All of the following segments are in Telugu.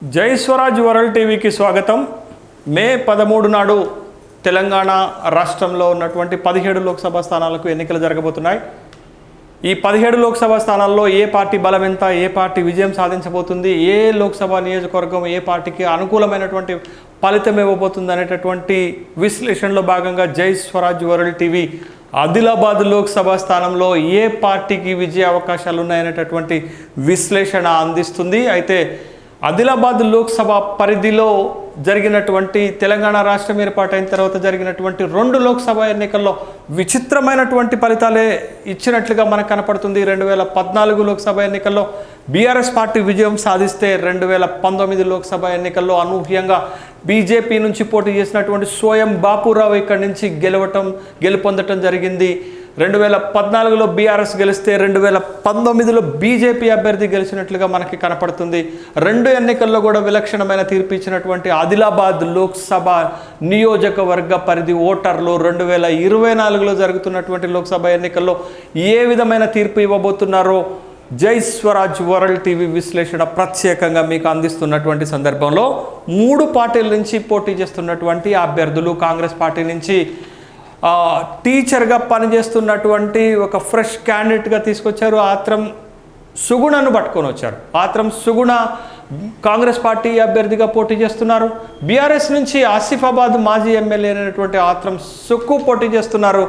జై స్వరాజ్ వరల్డ్ టీవీకి స్వాగతం. మే 13 నాడు తెలంగాణ రాష్ట్రంలో ఉన్నటువంటి 17 లోక్సభ స్థానాలకు ఎన్నికలు జరగబోతున్నాయి. ఈ 17 లోక్సభ స్థానాల్లో ఏ పార్టీ బలం ఎంత, ఏ పార్టీ విజయం సాధించబోతుంది, ఏ లోక్సభ నియోజకవర్గం ఏ పార్టీకి అనుకూలమైనటువంటి ఫలితం ఇవ్వబోతుంది అనేటటువంటి విశ్లేషణలో భాగంగా జై స్వరాజ్ వరల్డ్ టీవీ ఆదిలాబాద్ లోక్సభ స్థానంలో ఏ పార్టీకి విజయ అవకాశాలు ఉన్నాయనేటటువంటి విశ్లేషణ అందిస్తుంది. అయితే ఆదిలాబాద్ లోక్సభ పరిధిలో జరిగినటువంటి తెలంగాణ రాష్ట్రం ఏర్పాటైన తర్వాత జరిగినటువంటి 2 లోక్సభ ఎన్నికల్లో విచిత్రమైనటువంటి ఫలితాలే ఇచ్చినట్లుగా మనకు కనపడుతుంది. 2014 లోక్సభ ఎన్నికల్లో బీఆర్ఎస్ పార్టీ విజయం సాధిస్తే 2019 లోక్సభ ఎన్నికల్లో అనూహ్యంగా బీజేపీ నుంచి పోటీ చేసినటువంటి సోయం బాపురావు ఇక్కడి నుంచి గెలుపొందటం జరిగింది. 2014లో బీఆర్ఎస్ గెలిస్తే 2019లో బీజేపీ అభ్యర్థి గెలిచినట్లుగా మనకి కనపడుతుంది. 2 ఎన్నికల్లో కూడా విలక్షణమైన తీర్పు ఇచ్చినటువంటి ఆదిలాబాద్ లోక్సభ నియోజకవర్గ పరిధి ఓటర్లు 2024లో జరుగుతున్నటువంటి లోక్సభ ఎన్నికల్లో ఏ విధమైన తీర్పు ఇవ్వబోతున్నారో జై స్వరాజ్ వరల్డ్ టీవీ విశ్లేషణ ప్రత్యేకంగా మీకు అందిస్తున్నటువంటి సందర్భంలో 3 పార్టీల నుంచి పోటీ చేస్తున్నటువంటి అభ్యర్థులు, కాంగ్రెస్ పార్టీ నుంచి టీచర్గా పనిచేస్తున్నటువంటి ఒక ఫ్రెష్ క్యాండిడేట్గా తీసుకొచ్చారు. ఆత్రం సుగుణను పట్టుకొని వచ్చారు. ఆత్రం సుగుణ కాంగ్రెస్ పార్టీ అభ్యర్థిగా పోటీ చేస్తున్నారు. బీఆర్ఎస్ నుంచి ఆసిఫాబాద్ మాజీ ఎమ్మెల్యే అయినటువంటి ఆత్రం సుక్కు పోటీ చేస్తున్నారు.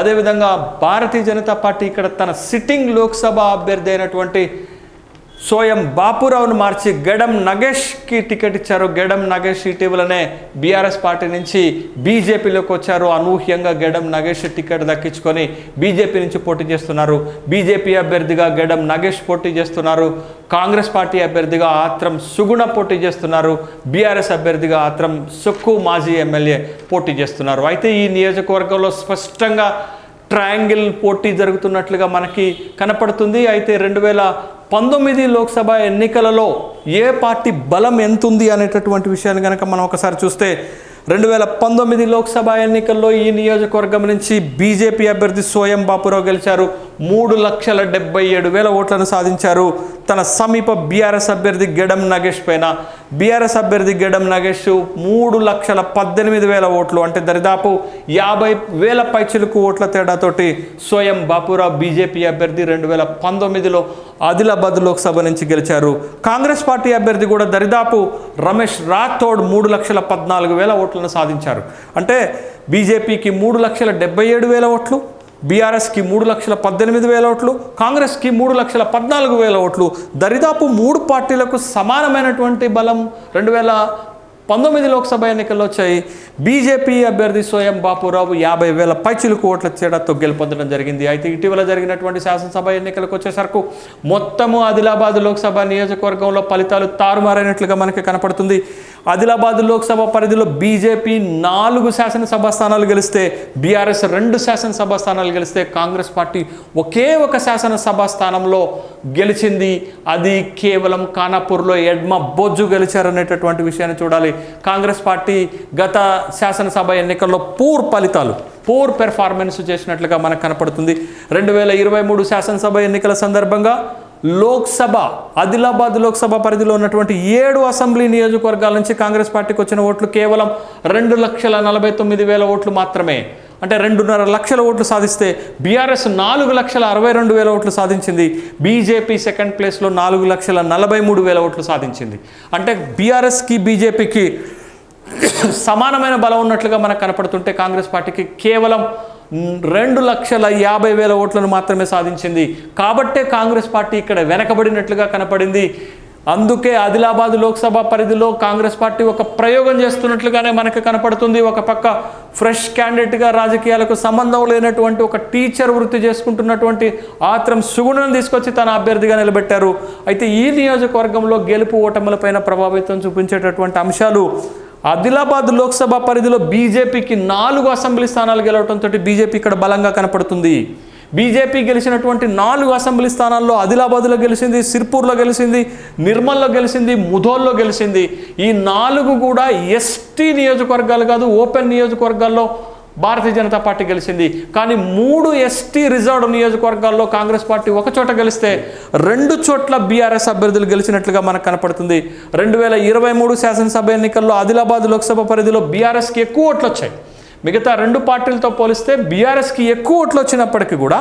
అదేవిధంగా భారతీయ జనతా పార్టీ ఇక్కడ తన సిట్టింగ్ లోక్సభ అభ్యర్థి అయినటువంటి సోయం బాపురావును మార్చి గెడం నగేష్కి టికెట్ ఇచ్చారు. గెడం నగేష్ ఇటీవలనే బీఆర్ఎస్ పార్టీ నుంచి బీజేపీలోకి వచ్చారు. అనూహ్యంగా గెడం నగేష్ టికెట్ దక్కించుకొని బీజేపీ నుంచి పోటీ చేస్తున్నారు. బీజేపీ అభ్యర్థిగా గెడం నగేష్ పోటీ చేస్తున్నారు. కాంగ్రెస్ పార్టీ అభ్యర్థిగా ఆత్రం సుగుణ పోటీ చేస్తున్నారు. బీఆర్ఎస్ అభ్యర్థిగా ఆత్రం సుక్కు మాజీ ఎమ్మెల్యే పోటీ చేస్తున్నారు. అయితే ఈ నియోజకవర్గంలో స్పష్టంగా ట్రయాంగిల్ పోటీ జరుగుతున్నట్లుగా మనకి కనపడుతుంది. అయితే 2019 లోక్సభ ఎన్నికలలో ఏ పార్టీ బలం ఎంతుంది అనేటటువంటి విషయాన్ని కనుక మనం ఒకసారి చూస్తే 2019 లోక్సభ ఎన్నికల్లో ఈ నియోజకవర్గం నుంచి బీజేపీ అభ్యర్థి సోయం బాపురావు గెలిచారు. 3,77,000 ఓట్లను సాధించారు. తన సమీప బీఆర్ఎస్ అభ్యర్థి గెడం నగేష్ పైన బీఆర్ఎస్ అభ్యర్థి గెడం నగేష్ 3,18,000 ఓట్లు, అంటే దరిదాపు 50,000 పైచిలకు ఓట్ల తేడాతోటి సోయం బాపురావు బీజేపీ అభ్యర్థి 2019లో ఆదిలాబాద్ లోక్సభ నుంచి గెలిచారు. కాంగ్రెస్ పార్టీ అభ్యర్థి కూడా దరిదాపు రమేష్ రాథోడ్ 3,14,000 ఓట్లను సాధించారు. అంటే బీజేపీకి 3,77,000 ఓట్లు, బీఆర్ఎస్కి 3,18,000 ఓట్లు, కాంగ్రెస్కి 3,14,000 ఓట్లు. దరిదాపు 3 పార్టీలకు సమానమైనటువంటి బలం 2019 లోక్సభ ఎన్నికల్లో వచ్చాయి. బీజేపీ అభ్యర్థి సోయం బాపురావు 50,000 పైచిలకు ఓట్ల తేడాతో గెలుపొందడం జరిగింది. అయితే ఇటీవల జరిగినటువంటి శాసనసభ ఎన్నికలకు వచ్చేసరికి మొత్తము ఆదిలాబాద్ లోక్సభ నియోజకవర్గంలో ఫలితాలు తారుమారైనట్లుగా మనకి కనపడుతుంది. ఆదిలాబాద్ లోక్సభ పరిధిలో బీజేపీ 4 శాసనసభ స్థానాలు గెలిస్తే, బీఆర్ఎస్ 2 శాసనసభ స్థానాలు గెలిస్తే, కాంగ్రెస్ పార్టీ ఒకే ఒక శాసనసభ స్థానంలో గెలిచింది. అది కేవలం ఖానాపూర్లో ఎడ్మ బొజ్జు గెలిచారనేటటువంటి విషయాన్ని చూడాలి. కాంగ్రెస్ పార్టీ గత శాసనసభ ఎన్నికల్లో పూర్ పెర్ఫార్మెన్స్ చేసినట్లుగా మనకు కనపడుతుంది. 2023 శాసనసభ ఎన్నికల సందర్భంగా లోక్సభ ఆదిలాబాద్ లోక్సభ పరిధిలో ఉన్నటువంటి 7 అసెంబ్లీ నియోజకవర్గాల నుంచి కాంగ్రెస్ పార్టీకి వచ్చిన ఓట్లు కేవలం 2,49,000 ఓట్లు మాత్రమే. అంటే 2.5 లక్షల ఓట్లు సాధిస్తే బీఆర్ఎస్ 4,62,000 ఓట్లు సాధించింది. బీజేపీ సెకండ్ ప్లేస్లో 4,43,000 ఓట్లు సాధించింది. అంటే బీఆర్ఎస్కి బీజేపీకి సమానమైన బలం ఉన్నట్లుగా మనకు కనపడుతుంటే కాంగ్రెస్ పార్టీకి కేవలం 2,50,000 ఓట్లను మాత్రమే సాధించింది. కాబట్టే కాంగ్రెస్ పార్టీ ఇక్కడ వెనకబడినట్లుగా కనపడింది. అందుకే ఆదిలాబాద్ లోక్సభ పరిధిలో కాంగ్రెస్ పార్టీ ఒక ప్రయోగం చేస్తున్నట్లుగానే మనకు కనపడుతుంది. ఒక పక్క ఫ్రెష్ క్యాండిడేట్గా రాజకీయాలకు సంబంధం లేనటువంటి ఒక టీచర్ వృత్తి చేసుకుంటున్నటువంటి ఆత్రం సుగుణను తీసుకొచ్చి తన అభ్యర్థిగా నిలబెట్టారు. అయితే ఈ నియోజకవర్గంలో గెలుపు ఓటములపైన ప్రభావితం చూపించేటటువంటి అంశాలు ఆదిలాబాద్ లోక్సభ పరిధిలో బీజేపీకి 4 అసెంబ్లీ స్థానాలు గెలవడంతో బీజేపీ ఇక్కడ బలంగా కనపడుతుంది. బీజేపీ గెలిచినటువంటి 4 అసెంబ్లీ స్థానాల్లో ఆదిలాబాద్లో గెలిచింది, సిర్పూర్లో గెలిచింది, నిర్మల్లో గెలిచింది, ముధోల్లో గెలిచింది. ఈ 4 కూడా ఎస్టీ నియోజకవర్గాలు కాదు, ఓపెన్ నియోజకవర్గాల్లో భారతీయ జనతా పార్టీ గెలిచింది. కానీ 3 ఎస్టీ రిజర్వ్డ్ నియోజకవర్గాల్లో కాంగ్రెస్ పార్టీ ఒక చోట గెలిస్తే 2 చోట్ల బీఆర్ఎస్ అభ్యర్థులు గెలిచినట్లుగా మనకు కనపడుతుంది. 2023 శాసనసభ ఎన్నికల్లో ఆదిలాబాద్ లోక్సభ పరిధిలో బీఆర్ఎస్కి ఎక్కువ ఓట్లు వచ్చాయి. మిగతా 2 పార్టీలతో పోలిస్తే బీఆర్ఎస్కి ఎక్కువ ఓట్లు వచ్చినప్పటికీ కూడా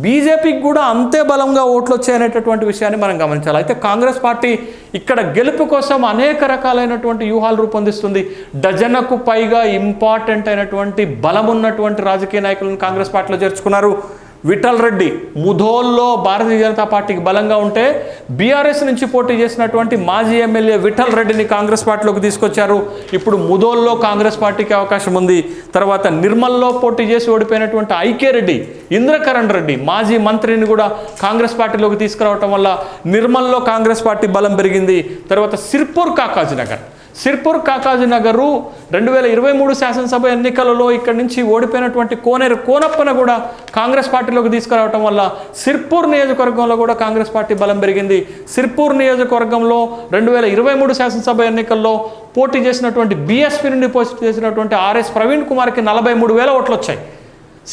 బీజేపీకి కూడా అంతే బలంగా ఓట్లు వచ్చాయనేటటువంటి విషయాన్ని మనం గమనించాలి. అయితే కాంగ్రెస్ పార్టీ ఇక్కడ గెలుపు కోసం అనేక రకాలైనటువంటి వ్యూహాలు రూపొందిస్తుంది. డజన్కు పైగా ఇంపార్టెంట్ అయినటువంటి బలం ఉన్నటువంటి రాజకీయ నాయకులను కాంగ్రెస్ పార్టీలో చేర్చుకున్నారు. విఠల్ రెడ్డి ముధోల్లో భారతీయ జనతా పార్టీకి బలంగా ఉంటే బీఆర్ఎస్ నుంచి పోటీ చేసినటువంటి మాజీ ఎమ్మెల్యే విఠల్ రెడ్డిని కాంగ్రెస్ పార్టీలోకి తీసుకొచ్చారు. ఇప్పుడు ముధోల్లో కాంగ్రెస్ పార్టీకి అవకాశం ఉంది. తర్వాత నిర్మల్లో పోటీ చేసి ఓడిపోయినటువంటి ఐకే రెడ్డి, ఇంద్రకరణ్ రెడ్డి మాజీ మంత్రిని కూడా కాంగ్రెస్ పార్టీలోకి తీసుకురావటం వల్ల నిర్మల్లో కాంగ్రెస్ పార్టీ బలం పెరిగింది. తర్వాత సిర్పూర్ కాకాజీనగరు 2023 శాసనసభ ఎన్నికలలో ఇక్కడి నుంచి ఓడిపోయినటువంటి కోనేరు కోనప్పన కూడా కాంగ్రెస్ పార్టీలోకి తీసుకురావటం వల్ల సిర్పూర్ నియోజకవర్గంలో కూడా కాంగ్రెస్ పార్టీ బలం పెరిగింది. సిర్పూర్ నియోజకవర్గంలో 2023 శాసనసభ ఎన్నికల్లో పోటీ చేసినటువంటి బీఎస్పీ నుండి పోటీ చేసినటువంటి ఆర్ఎస్ ప్రవీణ్ కుమార్కి 43,000 ఓట్లు వచ్చాయి.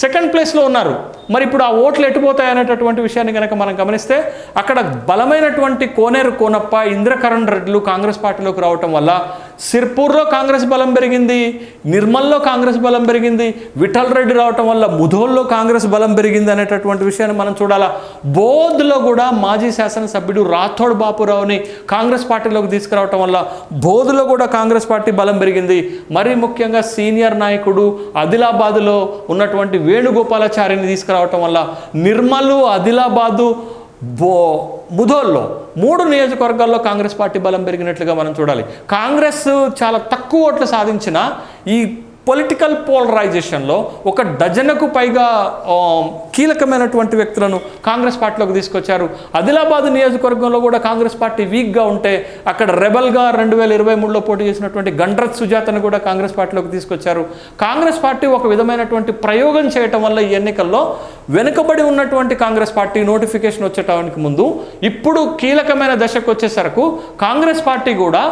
సెకండ్ ప్లేస్లో ఉన్నారు. మరి ఇప్పుడు ఆ ఓట్లు ఎట్టుపోతాయి అనేటటువంటి విషయాన్ని కనుక మనం గమనిస్తే అక్కడ బలమైనటువంటి కోనేరు కోనప్ప, ఇంద్రకరణ్ రెడ్డిలు కాంగ్రెస్ పార్టీలోకి రావటం వల్ల సిర్పూర్లో కాంగ్రెస్ బలం పెరిగింది, నిర్మల్లో కాంగ్రెస్ బలం పెరిగింది. విఠల్ రెడ్డి రావటం వల్ల ముధోల్లో కాంగ్రెస్ బలం పెరిగింది అనేటటువంటి విషయాన్ని మనం చూడాలా. బోధ్లో కూడా మాజీ శాసనసభ్యుడు రాథోడ్ బాపురావుని కాంగ్రెస్ పార్టీలోకి తీసుకురావటం వల్ల బోధ్లో కూడా కాంగ్రెస్ పార్టీ బలం పెరిగింది. మరీ ముఖ్యంగా సీనియర్ నాయకుడు ఆదిలాబాద్లో ఉన్నటువంటి వేణుగోపాలాచారిని తీసుకురావటం వల్ల నిర్మలు, ఆదిలాబాదు, ముధోల్లో 3 నియోజకవర్గాల్లో కాంగ్రెస్ పార్టీ బలం పెరిగినట్లుగా మనం చూడాలి. కాంగ్రెస్ చాలా తక్కువ ఓట్లు సాధించిన ఈ పొలిటికల్ పోలరైజేషన్లో 1 డజన్కు పైగా కీలకమైనటువంటి వ్యక్తులను కాంగ్రెస్ పార్టీలోకి తీసుకొచ్చారు. ఆదిలాబాద్ నియోజకవర్గంలో కూడా కాంగ్రెస్ పార్టీ వీక్గా ఉంటే అక్కడ రెబల్గా 2023లో పోటీ చేసినటువంటి గండ్రత్ సుజాతను కూడా కాంగ్రెస్ పార్టీలోకి తీసుకొచ్చారు. కాంగ్రెస్ పార్టీ ఒక విధమైనటువంటి ప్రయోగం చేయటం వల్ల ఈ ఎన్నికల్లో వెనుకబడి ఉన్నటువంటి కాంగ్రెస్ పార్టీ నోటిఫికేషన్ వచ్చేటానికి ముందు ఇప్పుడు కీలకమైన దశకు వచ్చేసరికి కాంగ్రెస్ పార్టీ కూడా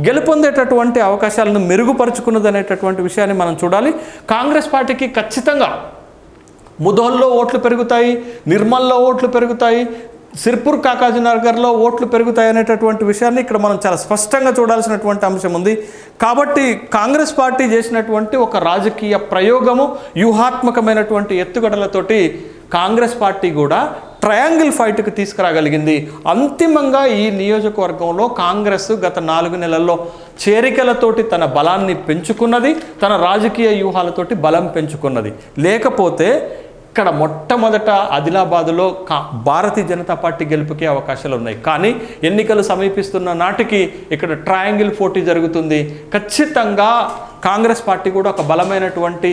గెలుపొందేటటువంటి అవకాశాలను మెరుగుపరుచుకున్నది అనేటటువంటి విషయాన్ని మనం చూడాలి. కాంగ్రెస్ పార్టీకి ఖచ్చితంగా ముధోల్లో ఓట్లు పెరుగుతాయి, నిర్మల్లో ఓట్లు పెరుగుతాయి, సిర్పూర్ కాకాజీనగర్లో ఓట్లు పెరుగుతాయి అనేటటువంటి విషయాన్ని ఇక్కడ మనం చాలా స్పష్టంగా చూడాల్సినటువంటి అంశం ఉంది. కాబట్టి కాంగ్రెస్ పార్టీ చేసినటువంటి ఒక రాజకీయ ప్రయోగము, వ్యూహాత్మకమైనటువంటి ఎత్తుగడలతోటి కాంగ్రెస్ పార్టీ కూడా ట్రయాంగిల్ ఫైట్కి తీసుకురాగలిగింది. అంతిమంగా ఈ నియోజకవర్గంలో కాంగ్రెస్ గత 4 నెలల్లో చేరికలతోటి తన బలాన్ని పెంచుకున్నది, తన రాజకీయ వ్యూహాలతోటి బలం పెంచుకున్నది. లేకపోతే ఇక్కడ మొట్టమొదట ఆదిలాబాదులో భారతీయ జనతా పార్టీ గెలుపుకే అవకాశాలు ఉన్నాయి. కానీ ఎన్నికలు సమీపిస్తున్న నాటికి ఇక్కడ ట్రయాంగిల్ పోటీ జరుగుతుంది. ఖచ్చితంగా కాంగ్రెస్ పార్టీ కూడా ఒక బలమైనటువంటి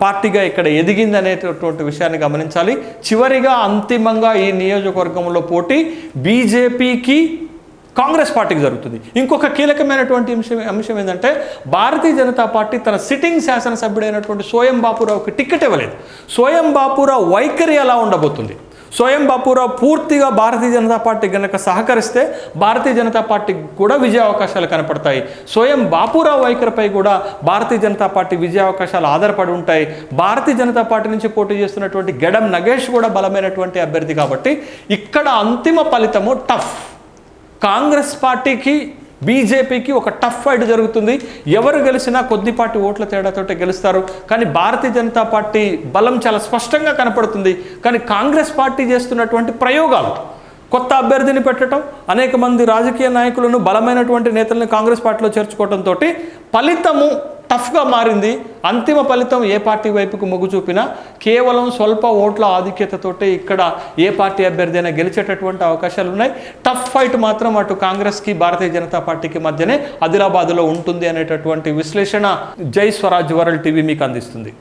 పార్టీగా ఇక్కడ ఎదిగింది అనేటటువంటి విషయాన్ని గమనించాలి. చివరిగా అంతిమంగా ఈ నియోజకవర్గంలో పోటీ బీజేపీకి కాంగ్రెస్ పార్టీకి జరుగుతుంది. ఇంకొక కీలకమైనటువంటి అంశం ఏంటంటే భారతీయ జనతా పార్టీ తన సిట్టింగ్ శాసనసభ్యుడైనటువంటి సోయం బాపురావుకి టికెట్ ఇవ్వలేదు. సోయం బాపురావు వైఖరి ఎలా ఉండబోతుంది? సోయం బాపురావు పూర్తిగా భారతీయ జనతా పార్టీ కనుక సహకరిస్తే భారతీయ జనతా పార్టీకి కూడా విజయ అవకాశాలు కనపడతాయి. సోయం బాపురావు వైఖరిపై కూడా భారతీయ జనతా పార్టీ విజయ అవకాశాలు ఆధారపడి ఉంటాయి. భారతీయ జనతా పార్టీ నుంచి పోటీ చేస్తున్నటువంటి గెడం నగేష్ కూడా బలమైనటువంటి అభ్యర్థి. కాబట్టి ఇక్కడ అంతిమ ఫలితము టఫ్. కాంగ్రెస్ పార్టీకి బీజేపీకి ఒక టఫ్ ఫైట్ జరుగుతుంది. ఎవరు గెలిచినా కొద్దిపాటి ఓట్ల తేడాతోటే గెలుస్తారు. కానీ భారతీయ జనతా పార్టీ బలం చాలా స్పష్టంగా కనపడుతుంది. కానీ కాంగ్రెస్ పార్టీ చేస్తున్నటువంటి ప్రయోగాలు, కొత్త అభ్యర్థిని పెట్టడం, అనేక మంది రాజకీయ నాయకులను, బలమైనటువంటి నేతలను కాంగ్రెస్ పార్టీలో చేర్చుకోవడంతో ఫలితము టఫ్గా మారింది. అంతిమ ఫలితం ఏ పార్టీ వైపుకు మొగ్గు చూపినా కేవలం స్వల్ప ఓట్ల ఆధిక్యతతోటే ఇక్కడ ఏ పార్టీ అభ్యర్థి అయినా గెలిచేటటువంటి అవకాశాలు ఉన్నాయి. టఫ్ ఫైట్ మాత్రం అటు కాంగ్రెస్కి భారతీయ జనతా పార్టీకి మధ్యనే ఆదిలాబాద్లో ఉంటుంది అనేటటువంటి విశ్లేషణ జై స్వరాజ్ వరల్డ్ టీవీ మీకు అందిస్తుంది.